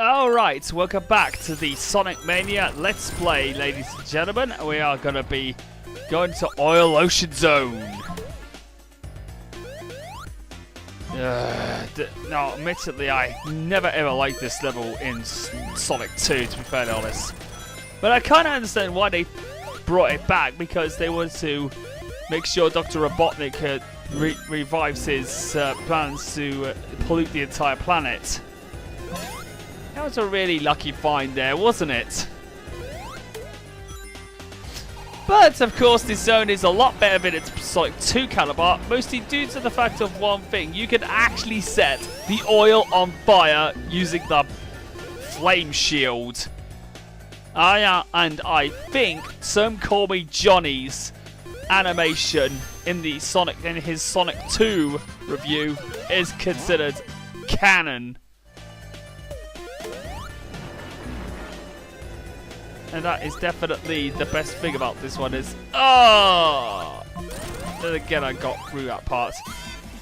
Alright, welcome back to the Sonic Mania Let's Play, ladies and gentlemen. We are going to be going to Oil Ocean Zone. Now, admittedly, I never ever liked this level in Sonic 2, to be fairly honest. But I kind of understand why they brought it back, because they wanted to make sure Dr. Robotnik revives his plans to pollute the entire planet. That was a really lucky find there, wasn't it? But, of course, this zone is a lot better than its Sonic 2 counterpart, mostly due to the fact of one thing. You can actually set the oil on fire using the flame shield. And I think some Call Me Johnny's animation in his Sonic 2 review is considered canon. And that is definitely the best thing about this one is... Oh! Then again, I got through that part.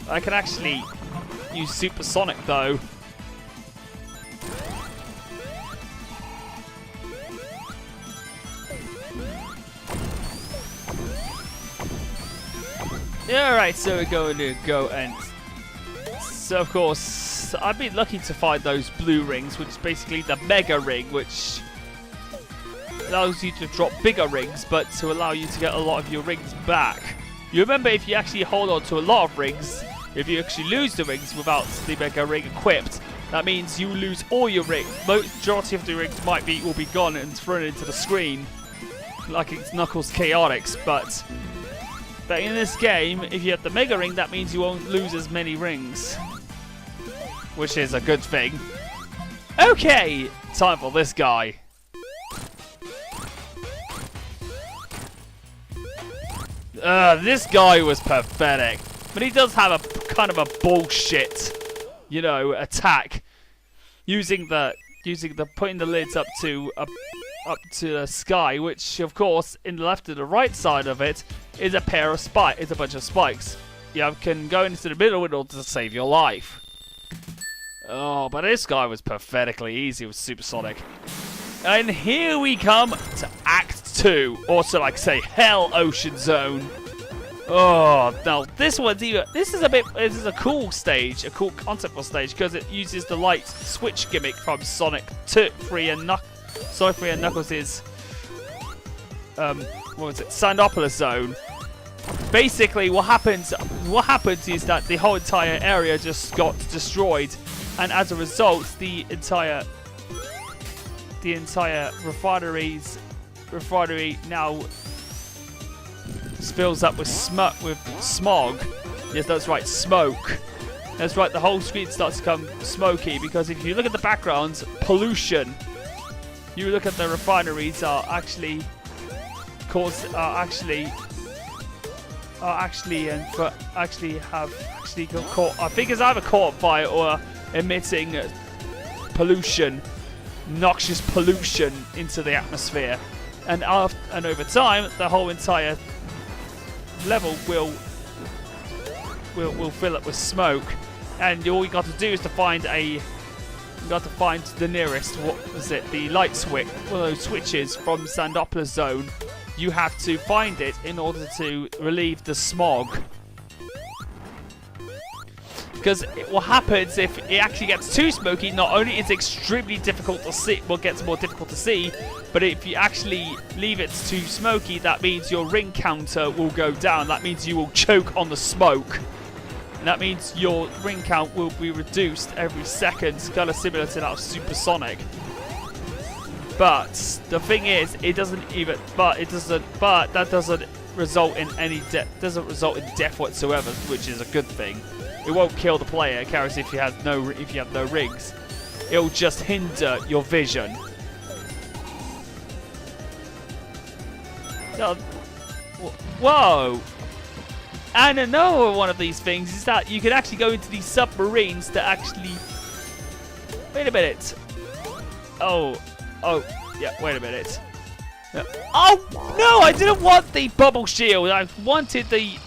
I can actually use Supersonic, though. Alright, so we're going to go and... So, of course, I've been lucky to find those blue rings, which is basically the Mega Ring, which allows you to drop bigger rings, but to allow you to get a lot of your rings back. You remember, if you actually hold on to a lot of rings, if you actually lose the rings without the Mega Ring equipped, that means you lose all your rings. Majority of the rings will be gone and thrown into the screen, like it's Knuckles Chaotix. But in this game, if you have the Mega Ring, that means you won't lose as many rings, which is a good thing. Okay, time for this guy. This guy was pathetic, but he does have a kind of a bullshit, you know, attack, using the putting the lids up to the sky, which of course in the left and the right side of it is a bunch of spikes. You can go into the middle in order to save your life. Oh, but this guy was pathetically easy with Supersonic. And here we come to Act 2, or so like say Hell Ocean Zone. Oh, now this is a cool stage, a cool conceptual stage, because it uses the light switch gimmick from Sonic 3 and Knuckles' Sandopolis Zone. Basically, what happens is that the whole entire area just got destroyed, and as a result, the entire refinery now spills up with smog. Yes, that's right, smoke. That's right, the whole screen starts to become smoky, because if you look at the backgrounds, pollution. You look at the refineries I think it's either caught fire or emitting pollution, noxious pollution into the atmosphere, and over time the whole entire level will fill up with smoke, and all you got to do is to find the nearest, the light switch, one of those switches from Sandopolis Zone. You have to find it in order to relieve the smog. Because what happens if it actually gets too smoky, not only is it extremely difficult to see, gets more difficult to see, but if you actually leave it too smoky, that means your ring counter will go down. That means you will choke on the smoke. And that means your ring count will be reduced every second, kind of similar to that of Supersonic. But the thing is, that doesn't result in death whatsoever, which is a good thing. It won't kill the player, Karis, if you have no rings. It'll just hinder your vision. Whoa! And another one of these things is that you can actually go into these submarines to actually... Wait a minute. Oh, yeah, wait a minute. Oh, no, I didn't want the bubble shield. I wanted the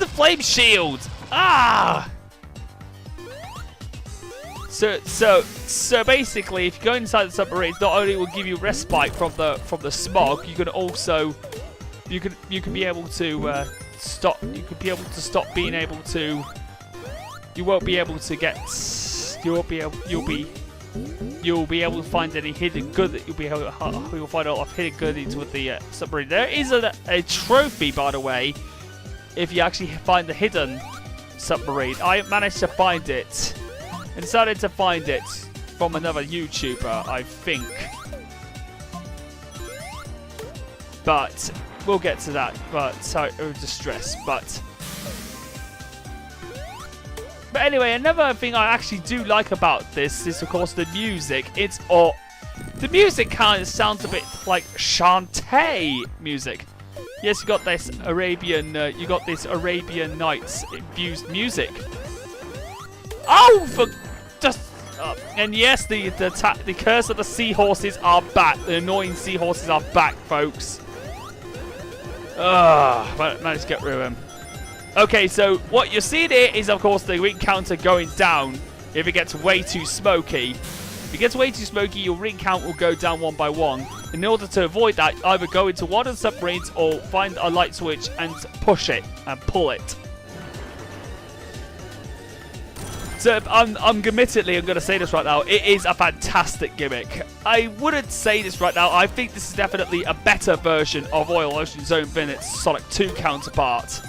flame shield. Ah! So basically, if you go inside the submarines, not only will give you respite from the smog, you can also you can be able to stop. You could be able to stop being able to. You won't be able to get. You'll be able to find any hidden good. You'll find a lot of hidden goodies with the submarine. There is a trophy, by the way, if you actually find the hidden submarine. I managed to find it. I decided to find it from another YouTuber, I think. But we'll get to that. But sorry, distress. But anyway, another thing I actually do like about this is, of course, the music. The music kind of sounds a bit like Shantae music. Yes, you got this Arabian Nights infused music. Oh, for just and yes, the curse of the seahorses are back. The annoying seahorses are back, folks. Managed to get rid of them. Okay, so what you see there is, of course, the ring counter going down if it gets way too smoky. If it gets way too smoky, your ring count will go down one by one. In order to avoid that, either go into one of the submarines or find a light switch and push it and pull it. So I'm admittedly, I'm going to say this right now, it is a fantastic gimmick. I wouldn't say this right now. I think this is definitely a better version of Oil Ocean Zone than its Sonic 2 counterpart.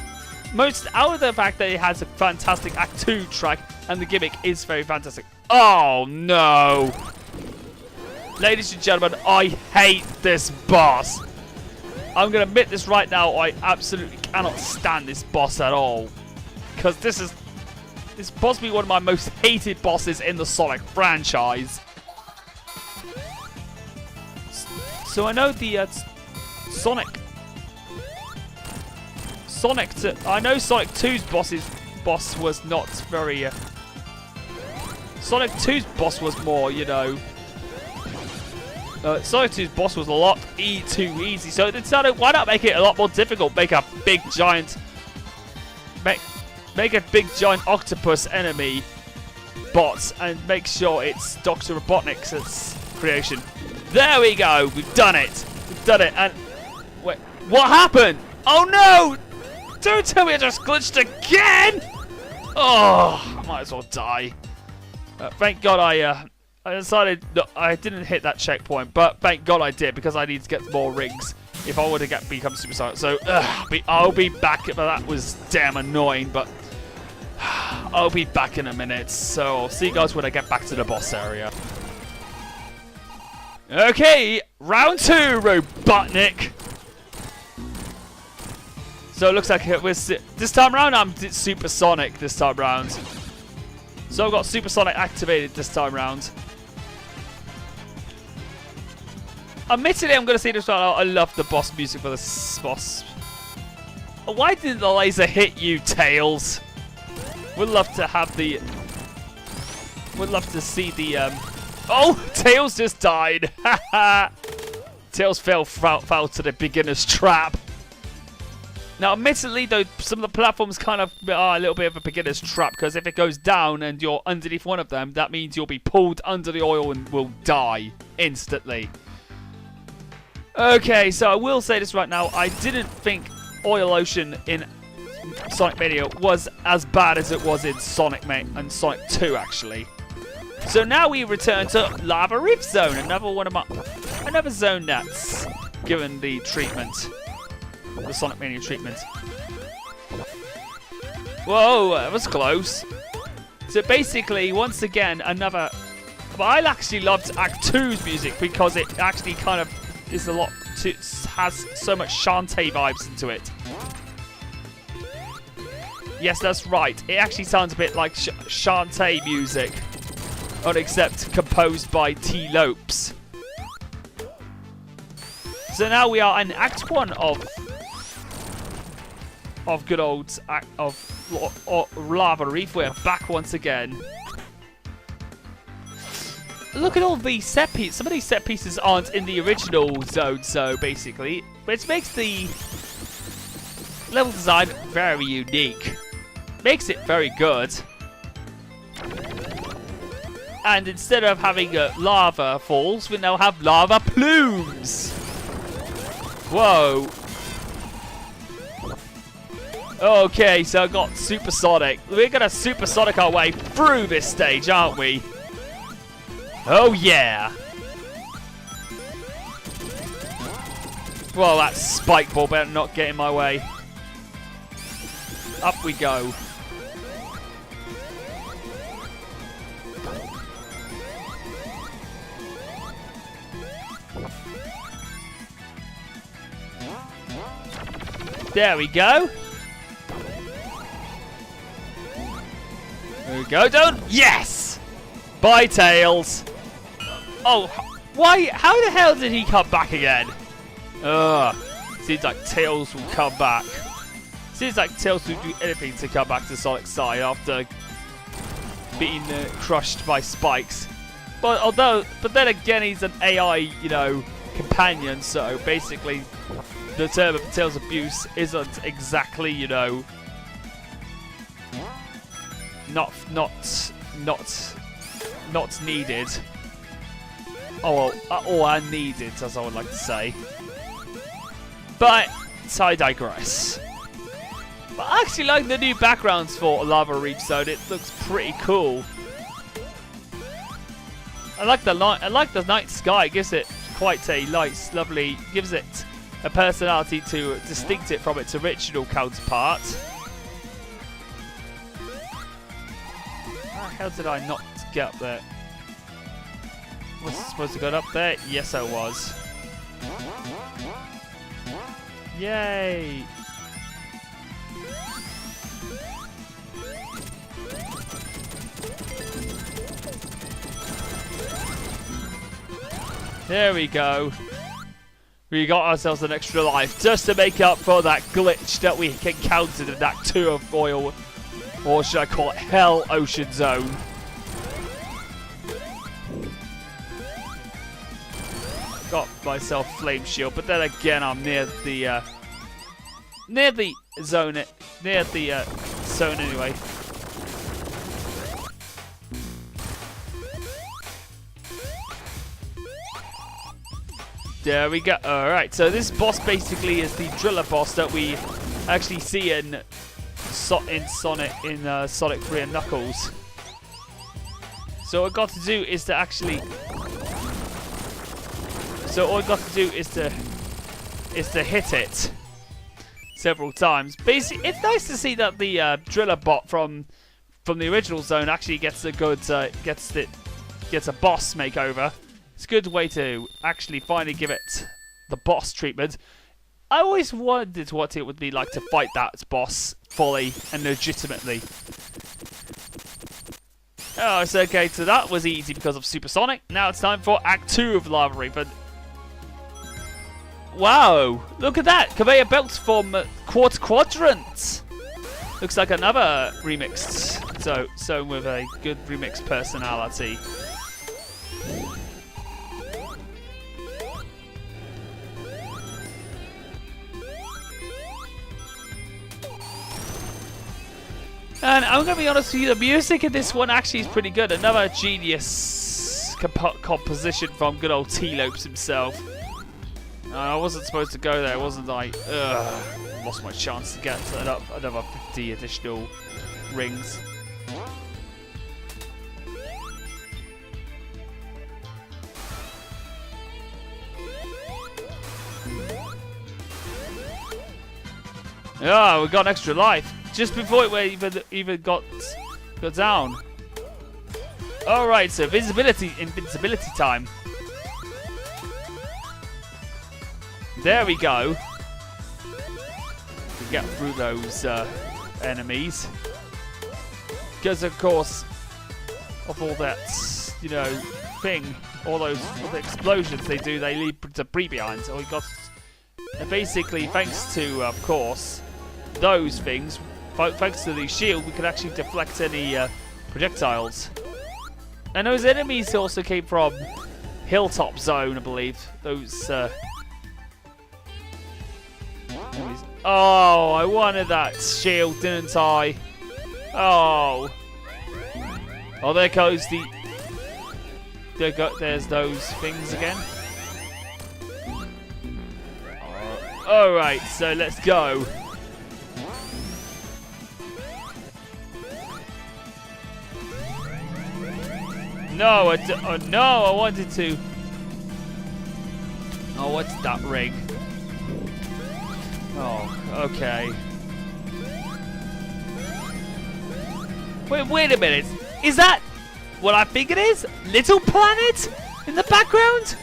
Most out of the fact that it has a fantastic Act 2 track and the gimmick is very fantastic. Oh no! Ladies and gentlemen, I hate this boss. I'm going to admit this right now, I absolutely cannot stand this boss at all. Because this is possibly one of my most hated bosses in the Sonic franchise. So I know the I know Sonic 2's boss was not very. Sonic 2's boss was more, you know. Sonic 2's boss was a lot too easy, so they decided, why not make it a lot more difficult? Make a big giant octopus enemy bot and make sure it's Dr. Robotnik's creation. There we go. We've done it. We've done it. And wait, what happened? Oh no! Don't tell me I just glitched again! Oh, I might as well die. Thank God I decided that I didn't hit that checkpoint, but thank God I did because I need to get more rings if I were to become supersonic. So I'll be back. But that was damn annoying, but I'll be back in a minute. So I'll see you guys when I get back to the boss area. Okay, round 2, Robotnik. So it looks like this time around I'm supersonic this time round. So I've got supersonic activated this time round. Admittedly, I'm going to say this right now, I love the boss music for this boss. Why didn't the laser hit you, Tails? We'd love to have the... We'd love to see the... Oh! Tails just died! Haha! Tails fell to the beginner's trap. Now, admittedly, though, some of the platforms kind of are a little bit of a beginner's trap, because if it goes down and you're underneath one of them, that means you'll be pulled under the oil and will die instantly. Okay, so I will say this right now. I didn't think Oil Ocean in Sonic Mania was as bad as it was in Sonic 2, actually. So now we return to Lava Reef Zone, another zone that's given the treatment. The Sonic Mania treatment. Whoa, that was close. So basically, once again, another... But I actually loved Act 2's music because it actually kind of is has so much Shantae vibes into it. Yes, that's right. It actually sounds a bit like Shantae music. Except composed by T. Lopes. So now we are in Act 1 of good old Lava Reef. We're back once again. Look at all these set pieces. Some of these set pieces aren't in the original zone, so basically, which makes the level design very unique. Makes it very good. And instead of having lava falls, we now have lava plumes. Whoa. Okay, so I got supersonic. We're gonna supersonic our way through this stage, aren't we? Oh yeah. Well, that spike ball better not get in my way. Up we go. There we go. There we go. Don't. Yes. Bye, Tails. Oh, why? How the hell did he come back again? Ugh. Seems like Tails will come back. Seems like Tails will do anything to come back to Sonic's side after being crushed by spikes. But then again, he's an AI, you know, companion. So basically, the term of Tails abuse isn't exactly, you know, not needed. Oh, well, or unneeded, as I would like to say. But I digress. But I actually like the new backgrounds for Lava Reef Zone. It looks pretty cool. I like the night sky. It gives it quite a nice, lovely. Gives it a personality to distinct it from its original counterpart. How did I not get up there? Was I supposed to go up there? Yes, I was. Yay! There we go. We got ourselves an extra life just to make up for that glitch that we encountered in that tour of oil, or should I call it Hell Ocean Zone. Got myself flame shield, but then again I'm near the zone anyway. There we go. Alright, so this boss basically is the driller boss that we actually see in Sonic 3 and Knuckles. So what I've got to do is to actually hit it several times. Basically, it's nice to see that the driller bot from the original zone actually gets a good gets a boss makeover. It's a good way to actually finally give it the boss treatment. I always wondered what it would be like to fight that boss fully and legitimately. Oh, it's okay. So that was easy because of Supersonic. Now it's time for Act 2 of Lava Reef. And wow, look at that. Conveyor belts from Quartz Quadrant. Looks like another remixed zone with a good remix personality. And I'm going to be honest with you, the music in this one actually is pretty good. Another genius composition from good old T-Lopes himself. I wasn't supposed to go there, wasn't I? Ugh, lost my chance to get another 50 additional rings. Yeah, we got an extra life. Just before it even got down. Alright, so invincibility time. There we go. We get through those enemies. Because of course of all that, you know, thing, all the explosions they do, they leave debris behind. So we got, basically, thanks to, of course, those things. Thanks to the shield, we could actually deflect any projectiles. And those enemies also came from Hilltop Zone, I believe. Those enemies. Oh, I wanted that shield, didn't I? Oh. Oh, there goes the there's those things again. Alright, so let's go. No, no, I wanted to. Oh, what's that rig? Oh, okay. Wait a minute. Is that what I think it is? Little planet in the background?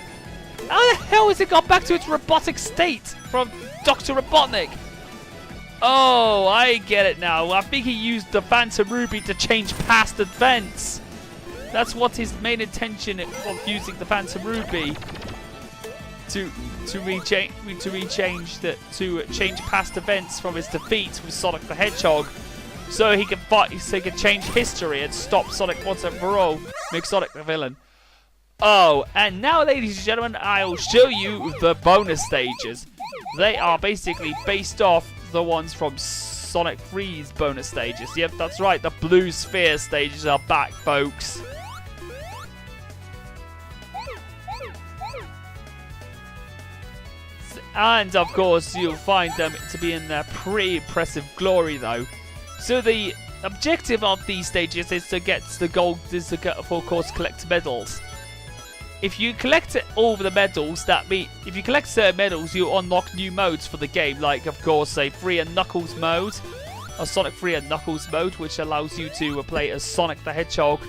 How the hell has it got back to its robotic state from Dr. Robotnik? Oh, I get it now. I think he used the Phantom Ruby to change past events. That's what his main intention of using the Phantom Ruby to change past events from his defeat with Sonic the Hedgehog, so he can fight, so he can change history and stop Sonic once and for all, make Sonic the villain. Oh, and now, ladies and gentlemen, I'll show you the bonus stages. They are basically based off the ones from Sonic 3's bonus stages. Yep, that's right, the blue sphere stages are back, folks. And of course, you'll find them to be in their pretty impressive glory, though. So the objective of these stages is to get the gold, of course, collect medals. If you collect all the medals, if you collect certain medals, you unlock new modes for the game, like of course a Free and Knuckles mode, a Sonic Free and Knuckles mode, which allows you to play as Sonic the Hedgehog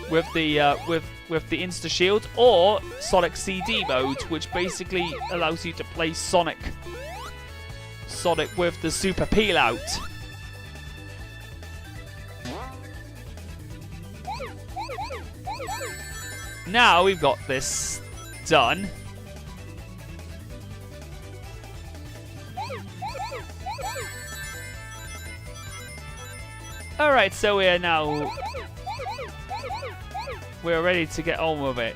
with the Insta Shield, or Sonic CD mode, which basically allows you to play Sonic with the Super Peel Out. Now we've got this done. Alright, so we're ready to get on with it.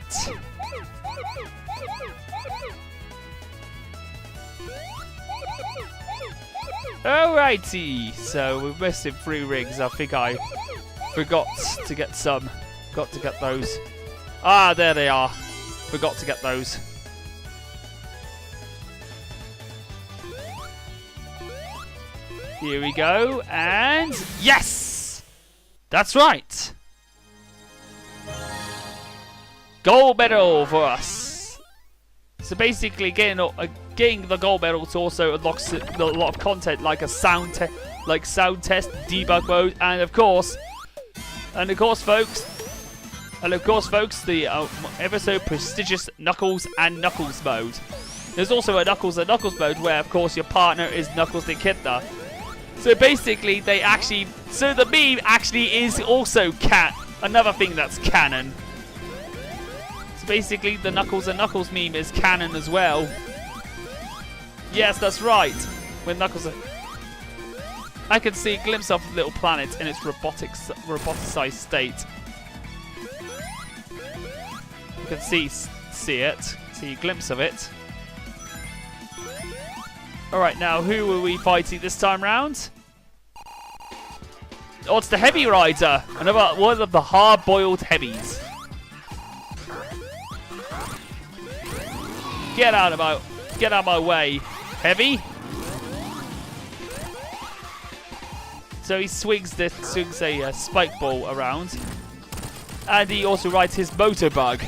Alrighty, so we're missing 3 rings. I think I forgot to get some. Got to get those. Ah, there they are. Forgot to get those. Here we go, and yes! That's right! Gold medal for us! So basically, getting the gold medal also unlocks a lot of content, like a sound test, debug mode, and of course, folks, the ever so prestigious Knuckles and Knuckles mode. There's also a Knuckles and Knuckles mode where, of course, your partner is Knuckles the Echidna. So basically, the meme actually is also another thing that's canon. So basically, the Knuckles and Knuckles meme is canon as well. Yes, that's right. When Knuckles, I can see a glimpse of Little Planet in its roboticized state. You can see a glimpse of it. Alright, now who are we fighting this time round? Oh, it's the Heavy Rider! One of the hard-boiled heavies. Get out of my way, Heavy! So he swings a spike ball around. And he also rides his Motorbug.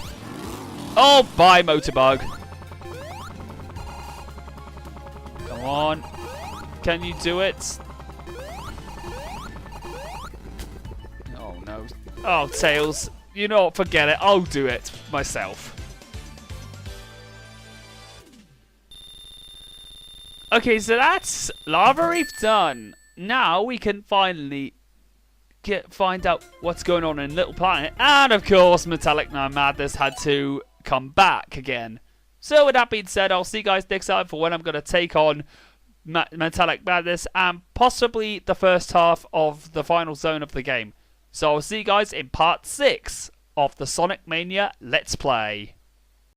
Oh, bye, Motorbug. Come on. Can you do it? Oh, no. Oh, Tails. You know what? Forget it. I'll do it myself. Okay, so that's Lava Reef done. Now we can finally find out what's going on in Little Planet. And, of course, Metallic Madness had to come back again. So with that being said, I'll see you guys next time for when I'm going to take on Metallic Madness and possibly the first half of the final zone of the game. So I'll see you guys in part 6 of the Sonic Mania Let's Play.